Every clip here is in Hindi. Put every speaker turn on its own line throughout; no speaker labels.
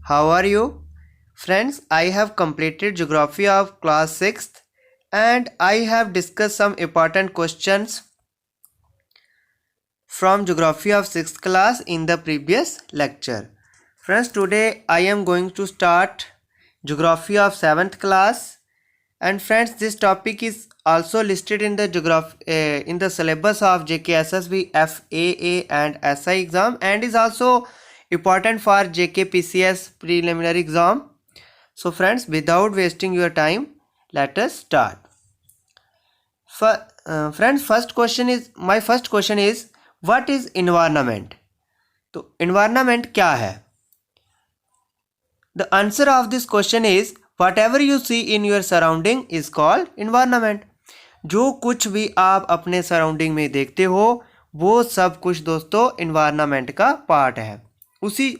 How are you? Friends, I have completed geography of class 6th and I have discussed some important questions from geography of 6th class in the previous lecture. Friends, today I am going to start geography of 7th class, and friends, this topic is also listed in the in the syllabus of JKSSB FAA and SI exam, and is also important for JKPCS preliminary exam. So friends, without wasting your time, let us start. Friends, my first question is what is environment? तो environment क्या है? The answer of this question is whatever you see in your surrounding is called environment. जो कुछ भी आप अपने सराउंडिंग में देखते हो वो सब कुछ दोस्तों environment का पार्ट है. उसी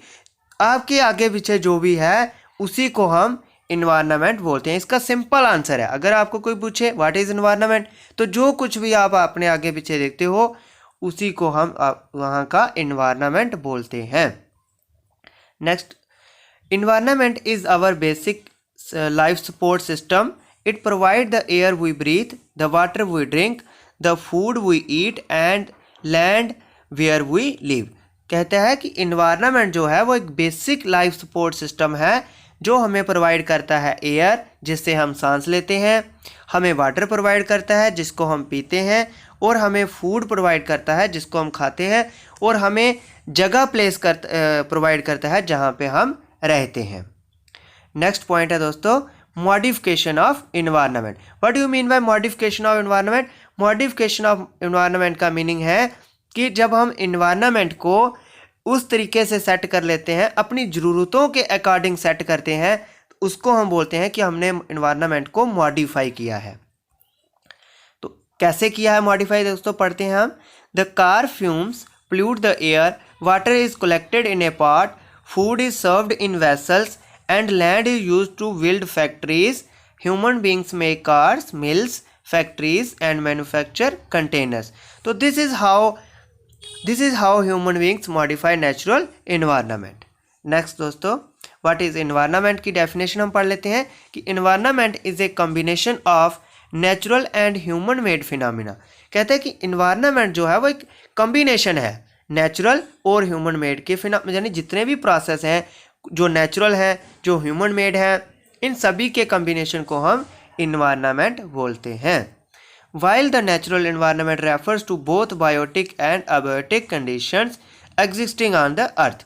आपके आगे पीछे जो भी है उसी को हम इन्वायरमेंट बोलते हैं. इसका सिंपल आंसर है, अगर आपको कोई पूछे व्हाट इज इन्वायरमेंट तो जो कुछ भी आप अपने आगे पीछे देखते हो उसी को हम वहाँ का इन्वायरमेंट बोलते हैं. Next, environment is our basic life support system. It provide the air we breathe, the water we drink, the food we eat and land where we live. कहते हैं कि इन्वायरमेंट जो है वो एक बेसिक लाइफ सपोर्ट सिस्टम है जो हमें प्रोवाइड करता है एयर जिससे हम सांस लेते हैं, हमें वाटर प्रोवाइड करता है जिसको हम पीते हैं, और हमें फूड प्रोवाइड करता है जिसको हम खाते हैं, और हमें जगह प्रोवाइड करता है जहाँ पे हम रहते हैं. नेक्स्ट पॉइंट है दोस्तों modification of environment. What do mean by modification of environment? Modification of environment का मीनिंग है कि जब हम इन्वायरमेंट को उस तरीके से सेट कर लेते हैं, अपनी ज़रूरतों के अकॉर्डिंग सेट करते हैं, तो उसको हम बोलते हैं कि हमने इन्वायरमेंट को मॉडिफाई किया है. तो कैसे किया है मॉडिफाई दोस्तों, पढ़ते हैं हम. The car fumes pollute the air, water is collected in a pot, food is served in vessels, and land is used to build factories. Human beings make cars, mills, factories, and manufacture containers. So this is how human beings modify natural environment. Next दोस्तों, what is environment की definition हम पढ़ लेते हैं कि environment is a combination of natural and human made phenomena. कहते हैं कि environment जो है वो एक combination है नेचुरल और ह्यूमन मेड के यानी जितने भी प्रोसेस हैं जो नेचुरल हैं जो ह्यूमन मेड हैं, इन सभी के कम्बिनेशन को हम इन्वायरमेंट बोलते हैं. While the natural environment refers to both biotic and abiotic conditions existing on the earth.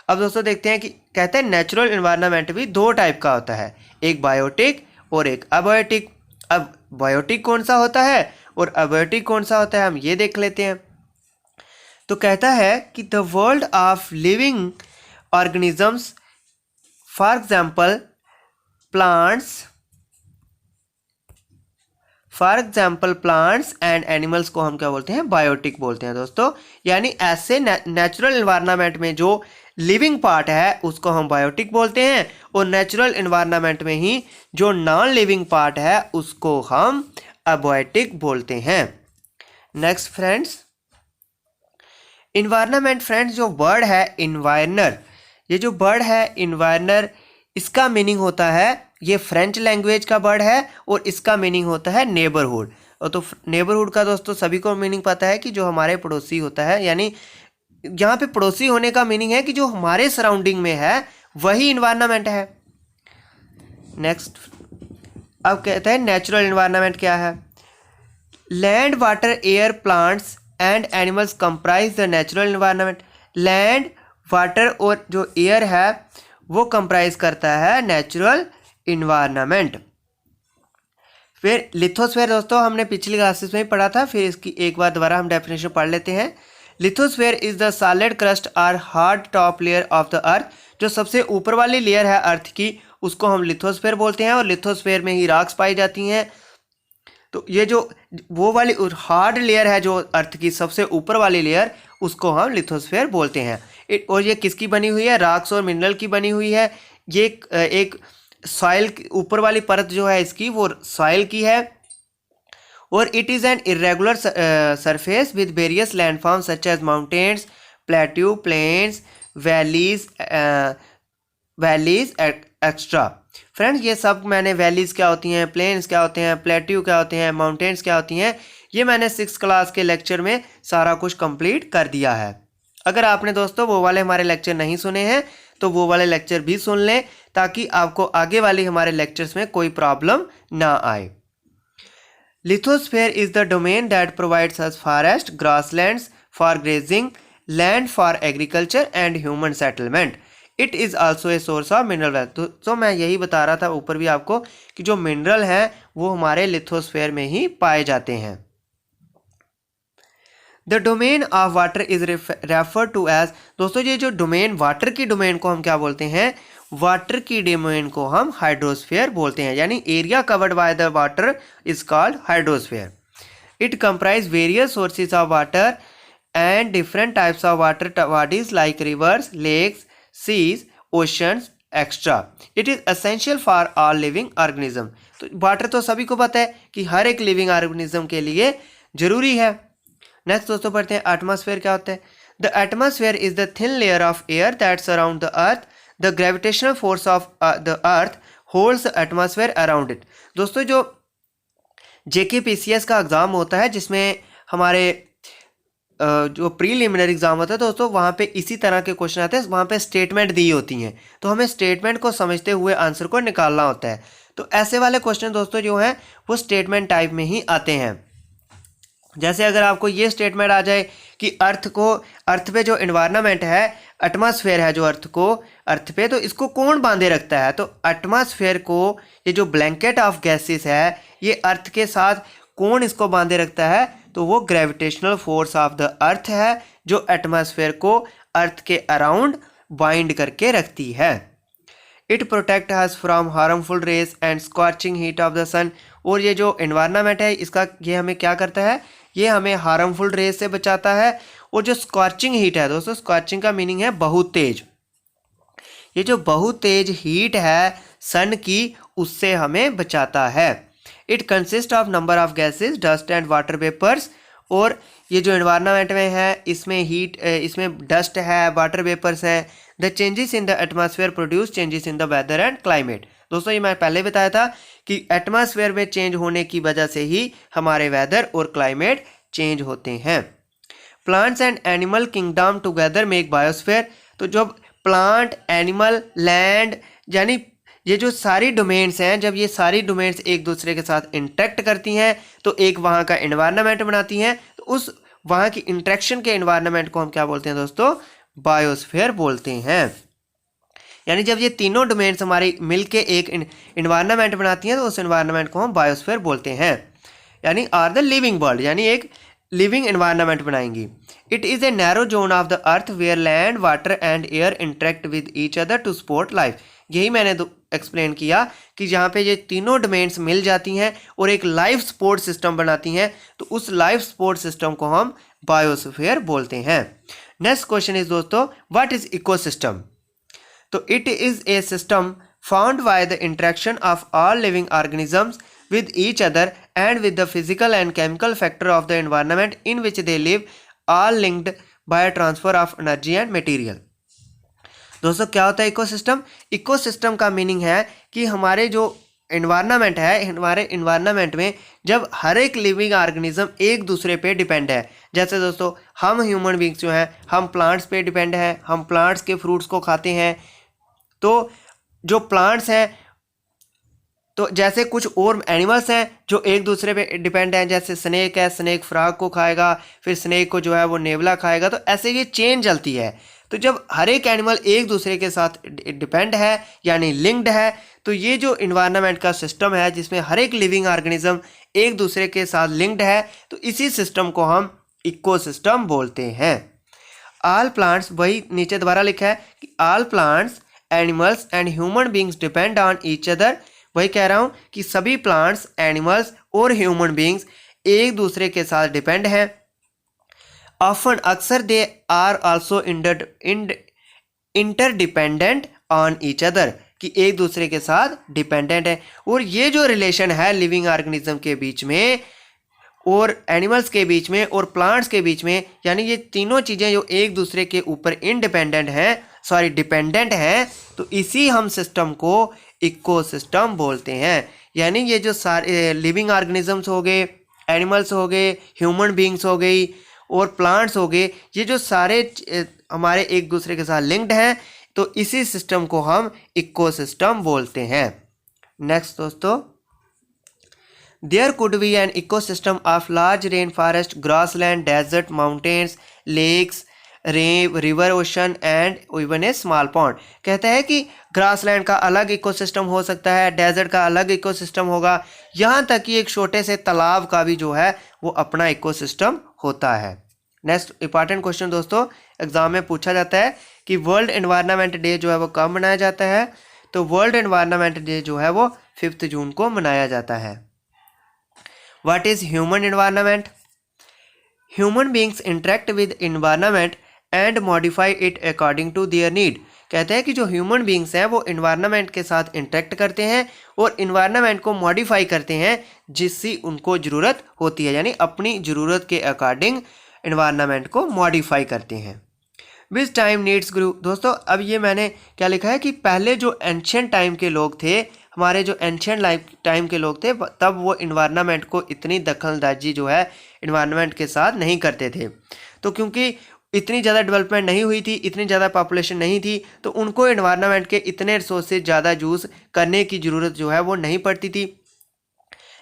अब दोस्तों देखते हैं कि कहते हैं नेचुरल इन्वायरमेंट भी दो टाइप का होता है, एक बायोटिक और एक अबायोटिक. अब बायोटिक कौन सा होता है और अबायोटिक कौन सा होता है हम ये देख लेते हैं. तो कहता है कि the world of living organisms, for example plants and animals को हम क्या बोलते हैं, बायोटिक बोलते हैं दोस्तों. यानी ऐसे नेचुरल इन्वायरमेंट में जो लिविंग पार्ट है उसको हम बायोटिक बोलते हैं, और नेचुरल इन्वायरमेंट में ही जो नॉन लिविंग पार्ट है उसको हम अबायोटिक बोलते हैं. नेक्स्ट फ्रेंड्स, इन्वायरमेंट फ्रेंड्स जो वर्ड है इन्वायरनर, ये जो वर्ड है इन्वायरनर, इसका मीनिंग होता है, ये फ्रेंच लैंग्वेज का वर्ड है और इसका मीनिंग होता है नेबरहुड. और तो नेबरहुड का दोस्तों सभी को मीनिंग पता है कि जो हमारे पड़ोसी होता है, यानी यहाँ पे पड़ोसी होने का मीनिंग है कि जो हमारे सराउंडिंग में है वही इन्वायरमेंट है. नेक्स्ट, अब कहते हैं नेचुरल इन्वायरमेंट क्या है. Land, water, air, plants and animals comprise the natural environment. Land, water और जो एयर है वो कंप्राइज करता है नेचुरल इन्वायरमेंट. फिर लिथोस्फीयर दोस्तों हमने पिछली क्लासेस में ही पढ़ा था, फिर इसकी एक बार दोबारा हम डेफिनेशन पढ़ लेते हैं. Lithosphere is the solid crust और hard top layer of the earth. जो सबसे ऊपर वाली लेयर है अर्थ की उसको हम लिथोस्फीयर बोलते हैं, और लिथोस्फीयर में ही रॉक्स पाई जाती हैं. तो ये जो वो वाली हार्ड लेयर है जो अर्थ की सबसे ऊपर वाली लेयर उसको हम लिथोस्फीयर बोलते हैं. और ये किसकी बनी हुई है, रॉक्स और मिनरल की बनी हुई है. ये एक सॉइल ऊपर वाली परत जो है इसकी वो सॉइल की है, और it is an irregular surface with various landforms such as mountains, plateau, plains, valleys valleys extra. Friends ये सब मैंने वैलीज क्या होती हैं, प्लेन्स क्या होते हैं, प्लेट्यू क्या होते हैं, माउंटेन्स क्या होती हैं, ये मैंने 6th क्लास के लेक्चर में सारा कुछ कंप्लीट कर दिया है। अगर आपने दोस्तों वो वाले हमारे लेक्चर नहीं सुने हैं तो वो वाले लेक्चर भी सुन लें ताकि आपको आगे वाली हमारे लेक्चर्स में कोई प्रॉब्लम ना आए। Lithosphere is the domain that provides us forest, grasslands for grazing, land for agriculture and human settlement. It is also a source of mineral wealth. तो मैं यही बता रहा था ऊपर भी आपको कि जो मिनरल हैं वो हमारे लिथोस्फीयर में ही पाए जाते हैं। The domain of water is refer to as, दोस्तों ये जो डोमेन वाटर की डोमेन को हम क्या बोलते हैं, वाटर की डोमेन को हम हाइड्रोस्फीयर बोलते हैं, यानी area covered by the water is called hydrosphere. It comprise various sources of water and different types of water bodies like rivers, lakes, seas, oceans extra. It is essential for all living organism. तो वाटर तो सभी को पता है कि हर एक लिविंग ऑर्गेनिज्म के लिए जरूरी है। नेक्स्ट दोस्तों पढ़ते हैं एटमॉस्फेयर क्या होता है। The atmosphere is the thin layer of air that surround the earth. The gravitational force of the earth holds the atmosphere around it. दोस्तों जो JKPCS का एग्ज़ाम होता है जिसमें हमारे जो प्रीलिमिनरी एग्जाम होता है दोस्तों वहाँ पे इसी तरह के क्वेश्चन आते हैं, वहाँ पे स्टेटमेंट दी होती हैं तो हमें स्टेटमेंट को समझते हुए आंसर को निकालना होता है। तो ऐसे वाले क्वेश्चन दोस्तों जो हैं वो स्टेटमेंट टाइप में ही आते हैं। जैसे अगर आपको ये स्टेटमेंट आ जाए कि अर्थ पे जो एनवायरनमेंट है, एटमॉस्फेयर है जो अर्थ पे, तो इसको कौन बांधे रखता है, तो एटमॉस्फेयर को ये जो ब्लैंकेट ऑफ गैसेस है ये अर्थ के साथ कौन इसको बांधे रखता है, तो वो ग्रेविटेशनल फोर्स ऑफ द अर्थ है जो एटमॉस्फेयर को अर्थ के अराउंड बाइंड करके रखती है। It protect us from harmful rays and scorching heat of the sun. और ये जो एनवायरनमेंट है इसका ये हमें क्या करता है, ये हमें हार्मफुल रेज से बचाता है। और जो स्कॉचिंग हीट है दोस्तों, स्कॉचिंग का मीनिंग है बहुत तेज, ये जो बहुत तेज हीट है सन की उससे हमें बचाता है। It consist of number of gases, dust and water vapours. और ये जो एनवायरनमेंट में है इसमें डस्ट है, वाटर वेपर्स हैं। The changes in the atmosphere produce changes in the weather and climate. दोस्तों ये मैं पहले बताया था कि एटमॉस्फेयर में चेंज होने की वजह से ही हमारे वेदर और क्लाइमेट चेंज होते हैं। Plants and animal kingdom together make biosphere. तो जब प्लांट, एनिमल, लैंड यानी ये जो सारी डोमेन्स हैं, जब ये सारी डोमेन्स एक दूसरे के साथ इंटरेक्ट करती हैं तो एक वहाँ का एनवायरनमेंट बनाती हैं। तो उस वहाँ की इंटरेक्शन के एनवायरनमेंट को हम क्या बोलते हैं दोस्तों, बायोस्फीयर बोलते हैं। यानी जब ये तीनों डोमेन्स हमारी मिलके एक एनवायरनमेंट बनाती हैं तो उस एनवायरनमेंट को हम बायोस्फीयर बोलते हैं, यानी आर द लिविंग वर्ल्ड, यानी एक लिविंग एनवायरनमेंट बनाएंगी। It is a narrow zone of the earth where land, water and air interact with each other to support life. यही मैंने एक्सप्लेन किया कि जहाँ पे ये तीनों डोमेन्स मिल जाती हैं और एक लाइफ सपोर्ट सिस्टम बनाती हैं तो उस लाइफ सपोर्ट सिस्टम को हम बायोस्फीयर बोलते हैं। नेक्स्ट क्वेश्चन इज दोस्तों, व्हाट इज इकोसिस्टम। तो it is a system found by the interaction of all living organisms with each other and with the physical and chemical factor of the environment in which they live, all linked by a transfer of energy and material। दोस्तों क्या होता है इकोसिस्टम। इकोसिस्टम का मीनिंग है कि हमारे जो एनवायरनमेंट है, हमारे एनवायरनमेंट में जब हर एक लिविंग ऑर्गेनिज्म एक दूसरे पे डिपेंड है। जैसे दोस्तों हम ह्यूमन बींग्स जो हैं हम प्लांट्स पे डिपेंड हैं, हम प्लांट्स के फ्रूट्स को खाते हैं। तो जो प्लांट्स हैं, तो जैसे कुछ और एनिमल्स हैं जो एक दूसरे पे डिपेंड हैं, जैसे स्नेक है, स्नेक फ्रॉग को खाएगा, फिर स्नेक को जो है वो नेवला खाएगा। तो ऐसे ये चेन चलती है। तो जब हर एक एनिमल एक दूसरे के साथ डिपेंड है यानी लिंक्ड है, तो ये जो इन्वायरमेंट का सिस्टम है जिसमें हर एक लिविंग ऑर्गेनिज्म एक दूसरे के साथ लिंक्ड है, तो इसी सिस्टम को हम इकोसिस्टम बोलते हैं। ऑल प्लांट्स, वही नीचे दोबारा लिखा है कि all plants, animals and human beings depend on each other. वही कह रहा हूँ कि सभी प्लांट्स, एनिमल्स और ह्यूमन बींग्स एक दूसरे के साथ डिपेंड हैं। ऑफन, अक्सर, they are also interdependent on each other, कि एक दूसरे के साथ डिपेंडेंट है। और ये जो रिलेशन है लिविंग ऑर्गेनिज्म के बीच में और एनिमल्स के बीच में और प्लांट्स के बीच में, यानी ये तीनों चीज़ें जो एक दूसरे के ऊपर डिपेंडेंट हैं, तो इसी हम सिस्टम को इकोसिस्टम बोलते हैं। यानी ये जो सारे लिविंग ऑर्गेनिजम्स हो गए, एनिमल्स हो गए, ह्यूमन बींग्स हो गई और प्लांट्स हो गए, ये जो सारे हमारे एक दूसरे के साथ लिंक्ड हैं, तो इसी सिस्टम को हम इकोसिस्टम बोलते हैं। नेक्स्ट दोस्तों, there could be an ecosystem of large rain forest, grassland, desert, mountains, lakes, river, ocean and even a small pond. कहता है कि ग्रासलैंड का अलग इकोसिस्टम हो सकता है, डेजर्ट का अलग इकोसिस्टम होगा, यहाँ तक कि एक छोटे से तालाब का भी जो है वो अपना इकोसिस्टम होता है। नेक्स्ट इंपॉर्टेंट क्वेश्चन दोस्तों, एग्जाम में पूछा जाता है कि वर्ल्ड एनवायरनमेंट डे जो है वो कब मनाया जाता है? तो वर्ल्ड एनवायरनमेंट डे जो है वो 5 जून को मनाया जाता है। What is human environment? Human beings interact with environment and modify it according to their need. कहते हैं कि जो ह्यूमन बींग्स हैं वो इन्वायरमेंट के साथ इंटरेक्ट करते हैं और इन्वायरमेंट को मॉडिफाई करते हैं जिससे उनको ज़रूरत होती है, यानी अपनी ज़रूरत के अकॉर्डिंग इन्वायरमेंट को मॉडिफाई करते हैं। विच टाइम नीड्स ग्रू। दोस्तों अब ये मैंने क्या लिखा है कि पहले जो एंशिएंट टाइम के लोग थे, हमारे जो एंशिएंट लाइफ टाइम के लोग थे, तब वो इन्वायरमेंट को इतनी दखलंदाजी जो है इन्वायरमेंट के साथ नहीं करते थे। तो क्योंकि इतनी ज़्यादा डेवलपमेंट नहीं हुई थी, इतनी ज़्यादा पॉपुलेशन नहीं थी, तो उनको एनवायरनमेंट के इतने रिसोर्सेज ज़्यादा यूज़ करने की ज़रूरत जो है वो नहीं पड़ती थी।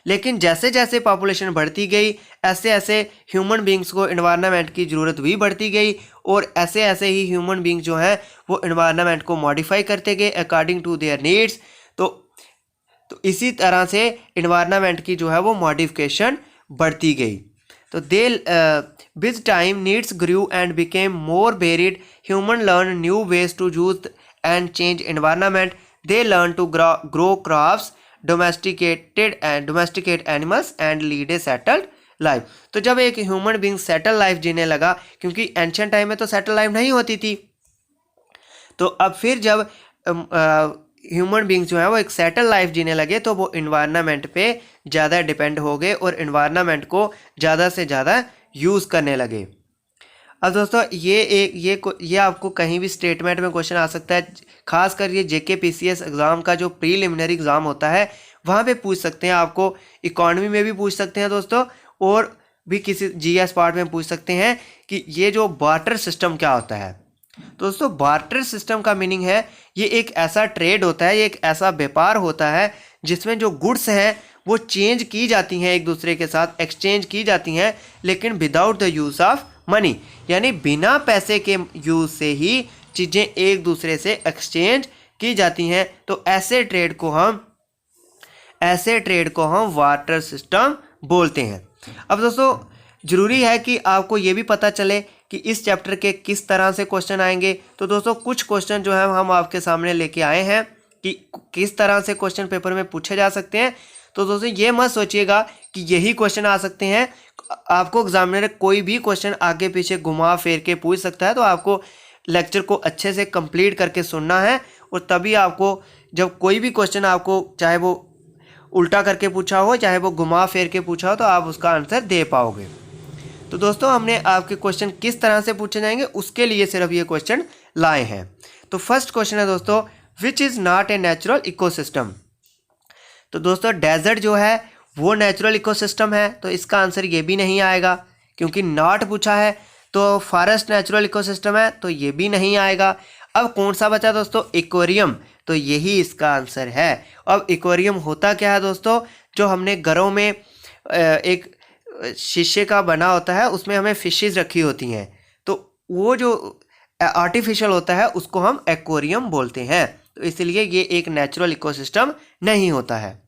लेकिन जैसे जैसे पॉपुलेशन बढ़ती गई, ऐसे ऐसे ह्यूमन बींग्स को एनवायरनमेंट की ज़रूरत भी बढ़ती गई और ऐसे ऐसे ही ह्यूमन बींग्स जो हैं वो एनवायरनमेंट को मॉडिफाई करते गए अकॉर्डिंग टू देयर नीड्स। तो इसी तरह से एनवायरनमेंट की जो है वो मॉडिफिकेशन बढ़ती गई। तो with time needs grew and became more varied. Human learned new ways to use and change environment. They learned to grow crops, domesticate animals and lead a settled life. तो जब एक ह्यूमन बींग सेटल लाइफ जीने लगा, क्योंकि एंशिएंट टाइम में तो सेटल लाइफ नहीं होती थी, तो अब फिर जब ह्यूमन बींग्स जो है वो एक सेटल लाइफ जीने लगे तो वो इन्वायरमेंट पे ज़्यादा डिपेंड हो गए और इन्वायरमेंट को ज़्यादा से ज़्यादा यूज़ करने लगे। अब दोस्तों ये आपको कहीं भी स्टेटमेंट में क्वेश्चन आ सकता है, खासकर ये JKPCS एग्ज़ाम का जो प्रीलिमिनरी एग्ज़ाम होता है वहाँ पे पूछ सकते हैं, आपको इकॉनमी में भी पूछ सकते हैं दोस्तों, और भी किसी GS पार्ट में पूछ सकते हैं कि ये जो बार्टर सिस्टम क्या होता है। दोस्तों बार्टर सिस्टम का मीनिंग है ये एक ऐसा ट्रेड होता है, ये एक ऐसा व्यापार होता है जिसमें जो गुड्स हैं वो चेंज की जाती हैं, एक दूसरे के साथ एक्सचेंज की जाती हैं, लेकिन without the use of money, यानी बिना पैसे के यूज़ से ही चीज़ें एक दूसरे से एक्सचेंज की जाती हैं। तो ऐसे ट्रेड को हम बार्टर सिस्टम बोलते हैं। अब दोस्तों ज़रूरी है कि आपको ये भी पता चले कि इस चैप्टर के किस तरह से क्वेश्चन आएंगे। तो दोस्तों कुछ क्वेश्चन जो है हम आपके सामने लेके आए हैं कि किस तरह से क्वेश्चन पेपर में पूछे जा सकते हैं। तो दोस्तों ये मत सोचिएगा कि यही क्वेश्चन आ सकते हैं, आपको एग्जामिनर कोई भी क्वेश्चन आगे पीछे घुमा फेर के पूछ सकता है। तो आपको लेक्चर को अच्छे से कंप्लीट करके सुनना है और तभी आपको जब कोई भी क्वेश्चन आपको चाहे वो उल्टा करके पूछा हो चाहे वो घुमा फेर के पूछा हो तो आप उसका आंसर दे पाओगे। तो दोस्तों हमने आपके क्वेश्चन किस तरह से पूछे जाएंगे उसके लिए सिर्फ ये क्वेश्चन लाए हैं। तो फर्स्ट क्वेश्चन है दोस्तों, which is not a natural ecosystem. तो दोस्तों डेजर्ट जो है वो नेचुरल इकोसिस्टम है, तो इसका आंसर ये भी नहीं आएगा क्योंकि नॉट पूछा है। तो फॉरेस्ट नेचुरल इकोसिस्टम है तो ये भी नहीं आएगा। अब कौन सा बचा दोस्तों, एक्वेरियम, तो यही इसका आंसर है। अब एक्वेरियम होता क्या है दोस्तों, जो हमने घरों में एक शीशे का बना होता है उसमें हमें फिशेस रखी होती हैं, तो वो जो आर्टिफिशियल होता है उसको हम एक्वेरियम बोलते हैं। तो इसलिए ये एक नेचुरल इकोसिस्टम नहीं होता है।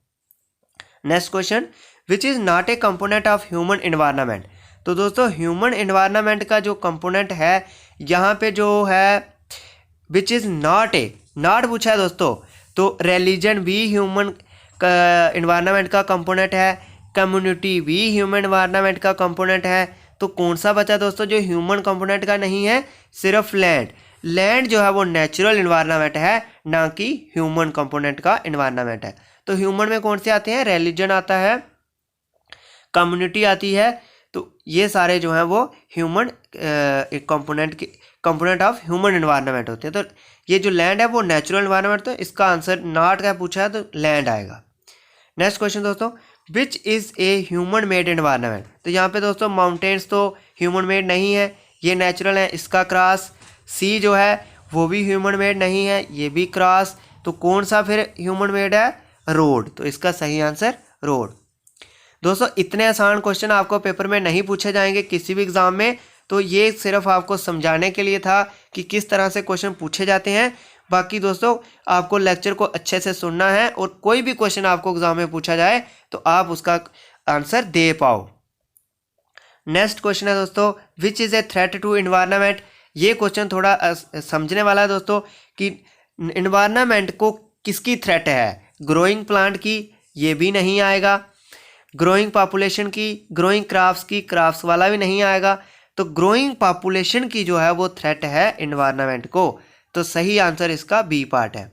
Next question, which is not a component of human environment. तो दोस्तों ह्यूमन एनवायरनमेंट का जो कंपोनेंट है यहाँ पे जो है विच इज़ नॉट पूछा है दोस्तों, तो रिलीजन भी ह्यूमन एनवायरनमेंट का कंपोनेंट है, कम्युनिटी भी ह्यूमन एनवायरनमेंट का कंपोनेंट है। तो कौन सा बचा दोस्तों जो ह्यूमन कंपोनेंट का नहीं है, सिर्फ लैंड जो है वो नेचुरल एनवायरनमेंट है, ना कि ह्यूमन कंपोनेंट का एनवायरनमेंट है। तो ह्यूमन में कौन से आते हैं, रिलीजन आता है, कम्युनिटी आती है, तो ये सारे जो हैं वो human component of human environment होते हैं। तो ये जो लैंड है वो नेचुरल एनवायरनमेंट, तो इसका आंसर नॉट का पूछा है तो लैंड आएगा। नेक्स्ट क्वेश्चन दोस्तों, which is a human made environment. तो यहाँ पे दोस्तों माउंटेन्स तो ह्यूमन मेड नहीं है, ये नेचुरल है, इसका क्रॉस। सी जो है वो भी ह्यूमन मेड नहीं है, ये भी क्रॉस। तो कौन सा फिर ह्यूमन मेड है? रोड। तो इसका सही आंसर रोड। दोस्तों इतने आसान क्वेश्चन आपको पेपर में नहीं पूछे जाएंगे किसी भी एग्जाम में, तो ये सिर्फ आपको समझाने के लिए था कि किस तरह से क्वेश्चन पूछे जाते हैं। बाकी दोस्तों आपको लेक्चर को अच्छे से सुनना है और कोई भी क्वेश्चन आपको एग्जाम में पूछा जाए तो आप उसका आंसर दे पाओ। नेक्स्ट क्वेश्चन है दोस्तों, which is a threat to environment. ये क्वेश्चन थोड़ा समझने वाला है दोस्तों कि एनवायरनमेंट को किसकी थ्रेट है। ग्रोइंग प्लांट की, ये भी नहीं आएगा। ग्रोइंग पॉपुलेशन की, ग्रोइंग क्राफ्ट्स की, क्राफ्ट्स वाला भी नहीं आएगा। तो ग्रोइंग पॉपुलेशन की जो है वो थ्रेट है एनवायरनमेंट को। तो सही आंसर इसका बी पार्ट है।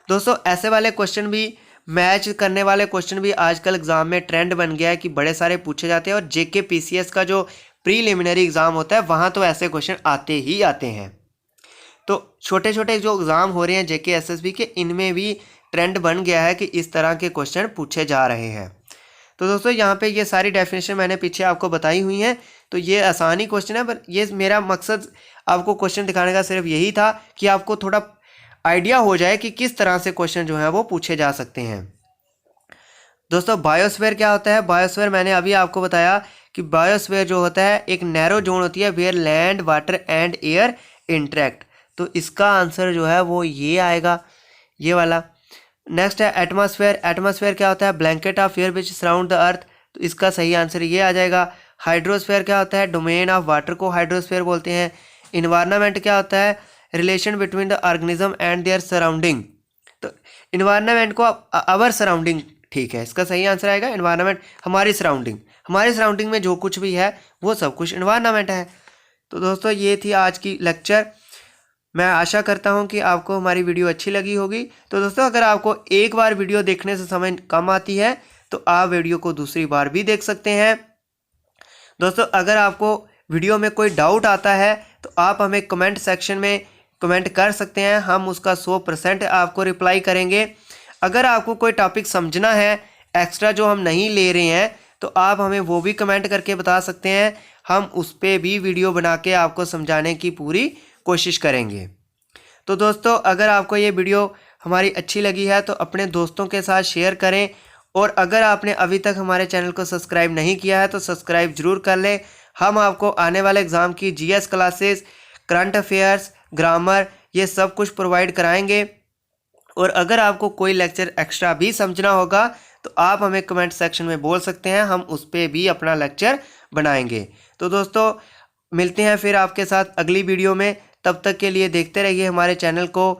दोस्तों ऐसे वाले क्वेश्चन भी, मैच करने वाले क्वेश्चन भी आजकल एग्जाम में ट्रेंड बन गया है कि बड़े सारे पूछे जाते हैं। और जेके पीसीएस का जो प्रीलिमिनरी एग्जाम होता है वहाँ तो ऐसे क्वेश्चन आते ही आते हैं। तो छोटे छोटे जो एग्जाम हो रहे हैं जेके एसएसबी के, इनमें भी ट्रेंड बन गया है कि इस तरह के क्वेश्चन पूछे जा रहे हैं। तो दोस्तों यहाँ पे ये सारी डेफिनेशन मैंने पीछे आपको बताई हुई हैं। तो ये आसानी क्वेश्चन है, पर ये मेरा मकसद आपको क्वेश्चन दिखाने का सिर्फ यही था कि आपको थोड़ा आइडिया हो जाए कि किस तरह से क्वेश्चन जो है वो पूछे जा सकते हैं। दोस्तों बायोस्फीयर क्या होता है? बायोस्फीयर मैंने अभी आपको बताया कि बायोस्फीयर जो होता है एक नैरो जोन होती है where land, water and air interact. तो इसका आंसर जो है वो ये आएगा, ये वाला। नेक्स्ट है एटमॉस्फेयर। एटमॉस्फेयर क्या होता है? Blanket of air which surround the earth. तो इसका सही आंसर ये आ जाएगा। हाइड्रोस्फेयर क्या होता है? डोमेन ऑफ वाटर को हाइड्रोस्फेयर बोलते हैं। इन्वायरमेंट क्या होता है? Relation between the organism and their surrounding. तो इन्वायरमेंट को अवर सराउंडिंग, ठीक है, इसका सही आंसर आएगा इन्वायरमेंट, हमारी सराउंडिंग। हमारी सराउंडिंग में जो कुछ भी है वो सब कुछ इन्वायरमेंट है। तो दोस्तों ये थी आज की लेक्चर। मैं आशा करता हूं कि आपको हमारी वीडियो अच्छी लगी होगी। तो दोस्तों अगर आपको एक बार वीडियो देखने से समझ कम आती है तो आप वीडियो को दूसरी बार भी देख सकते हैं। दोस्तों अगर आपको वीडियो में कोई डाउट आता है तो आप हमें कमेंट सेक्शन में कमेंट कर सकते हैं, हम उसका 100% आपको रिप्लाई करेंगे। अगर आपको कोई टॉपिक समझना है एक्स्ट्रा जो हम नहीं ले रहे हैं तो आप हमें वो भी कमेंट करके बता सकते हैं, हम उस पर भी वीडियो बना के आपको समझाने की पूरी कोशिश करेंगे। तो दोस्तों अगर आपको ये वीडियो हमारी अच्छी लगी है तो अपने दोस्तों के साथ शेयर करें, और अगर आपने अभी तक हमारे चैनल को सब्सक्राइब नहीं किया है तो सब्सक्राइब जरूर कर लें। हम आपको आने वाले एग्ज़ाम की GS classes, current affairs, grammar, ये सब कुछ प्रोवाइड कराएंगे। और अगर आपको कोई लेक्चर एक्स्ट्रा भी समझना होगा तो आप हमें कमेंट सेक्शन में बोल सकते हैं, हम उस पर भी अपना लेक्चर बनाएंगे। तो दोस्तों मिलते हैं फिर आपके साथ अगली वीडियो में, तब तक के लिए देखते रहिए हमारे चैनल को।